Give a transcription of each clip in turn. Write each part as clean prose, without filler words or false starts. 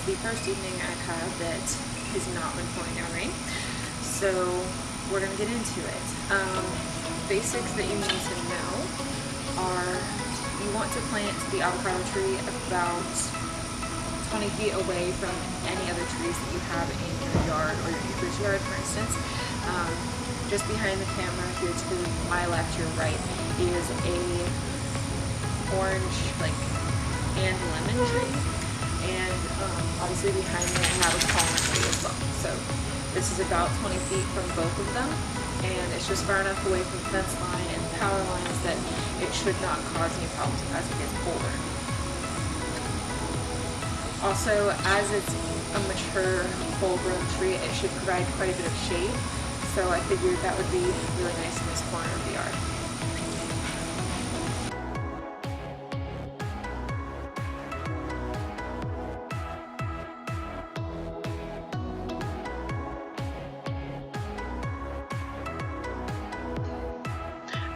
the first evening I've had that has not been pouring down rain. So we're going to get into it. Basics that you need to know are you want to plant the avocado tree about 20 feet away from any other trees that you have in your yard or your neighbor's yard, for instance. Just behind the camera here to my left, your right, is a orange and lemon tree, and obviously behind me I have a walnut tree as well. So this is about 20 feet from both of them, and it's just far enough away from the fence line and power lines that it should not cause any problems as it gets colder. Also, as it's a mature, full-grown tree, it should provide quite a bit of shade. So I figured that would be really nice in this corner of the yard.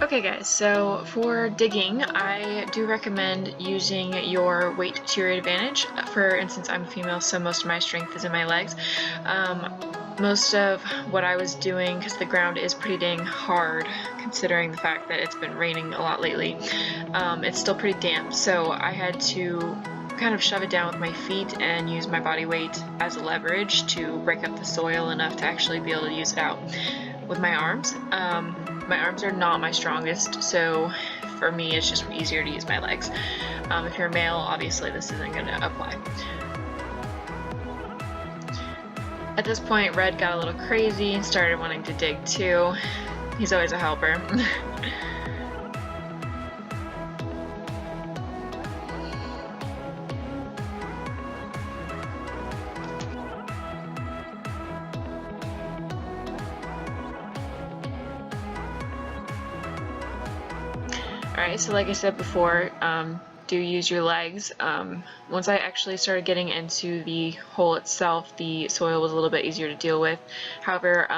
Okay guys, so for digging, I do recommend using your weight to your advantage. For instance, I'm a female, so most of my strength is in my legs. Most of what I was doing, because the ground is pretty dang hard considering the fact that it's been raining a lot lately, it's still pretty damp, so I had to kind of shove it down with my feet and use my body weight as a leverage to break up the soil enough to actually be able to use it out. With my arms, are not my strongest, so for me it's just easier to use my legs. If you're a male, obviously this isn't going to apply. At this point, Red got a little crazy and started wanting to dig too. He's always a helper. Alright, so like I said before, do use your legs. Once I actually started getting into the hole itself, the soil was a little bit easier to deal with. However,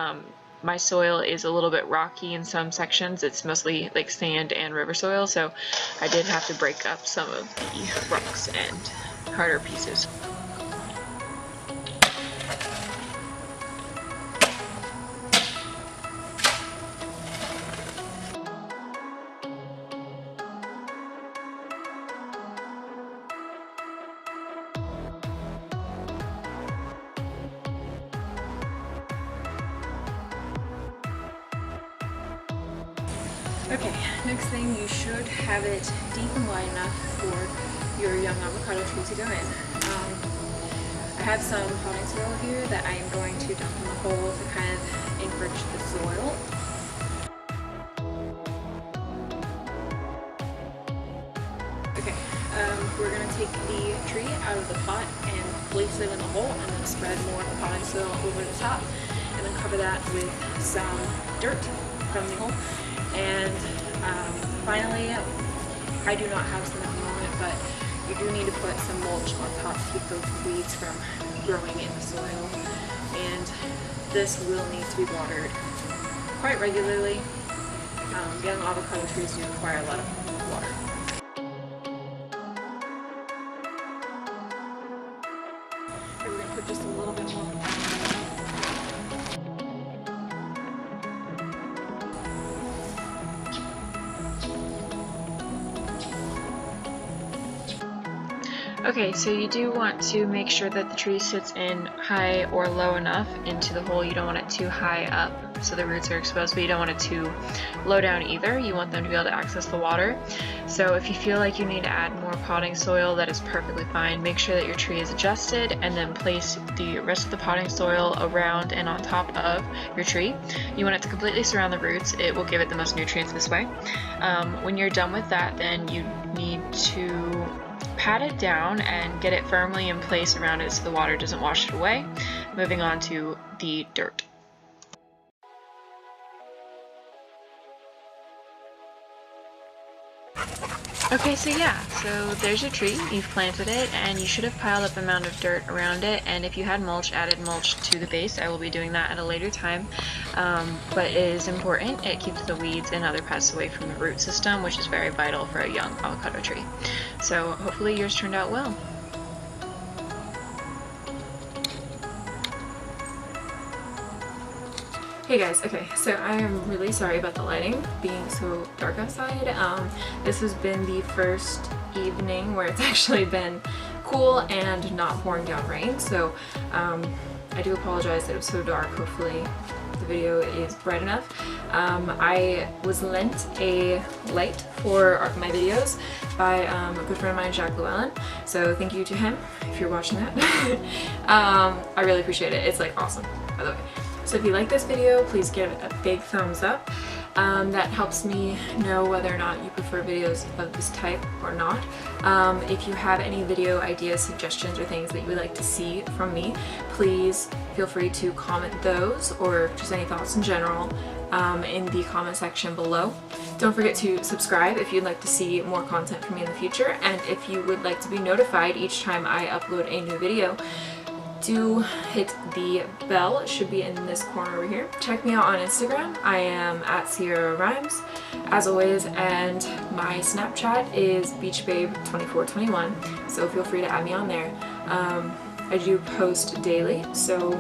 my soil is a little bit rocky in some sections. It's mostly like sand and river soil, so I did have to break up some of the rocks and harder pieces. Okay, next thing, you should have it deep and wide enough for your young avocado tree to go in. I have some potting soil here that I am going to dump in the hole to kind of enrich the soil. Okay, we're going to take the tree out of the pot and place it in the hole, and then spread more of the potting soil over the top, and then cover that with some dirt from the hole. And finally, I do not have some at the moment, but you do need to put some mulch on top to keep those weeds from growing in the soil. And this will need to be watered quite regularly. Young avocado trees do require a lot of water. Okay, we're going to put just a little bit more. Okay, so you do want to make sure that the tree sits in high or low enough into the hole. You don't want it too high up so the roots are exposed, but you don't want it too low down either. You want them to be able to access the water. So if you feel like you need to add more potting soil, that is perfectly fine. Make sure that your tree is adjusted, and then place the rest of the potting soil around and on top of your tree. You want it to completely surround the roots. It will give it the most nutrients this way. When you're done with that, then you need to pat it down and get it firmly in place around it so the water doesn't wash it away. Moving on to the dirt. Okay, so yeah, so there's your tree. You've planted it, and you should have piled up an amount of dirt around it, and if you had mulch, added mulch to the base. I will be doing that at a later time, but it is important. It keeps the weeds and other pests away from the root system, which is very vital for a young avocado tree. So hopefully yours turned out well. Hey guys, okay, so I am really sorry about the lighting being so dark outside. This has been the first evening where it's actually been cool and not pouring down rain, so I do apologize that it was so dark. Hopefully the video is bright enough. I was lent a light for my videos by a good friend of mine, Jack Llewellyn, so thank you to him if you're watching that. I really appreciate it. It's like awesome, by the way. So if you like this video, please give it a big thumbs up. That helps me know whether or not you prefer videos of this type or not. If you have any video ideas, suggestions, or things that you would like to see from me, please feel free to comment those, or just any thoughts in general, in the comment section below. Don't forget to subscribe if you'd like to see more content from me in the future, and if you would like to be notified each time I upload a new video, do hit the bell. It should be in this corner over here. Check me out on Instagram. I am at Sierra Rhymes, as always, and my Snapchat is beachbabe2421, so feel free to add me on there. I do post daily, so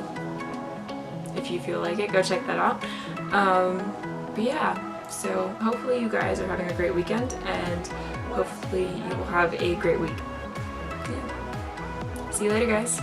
if you feel like it, go check that out. But yeah, so hopefully you guys are having a great weekend, and hopefully you will have a great week. Yeah. See you later, guys.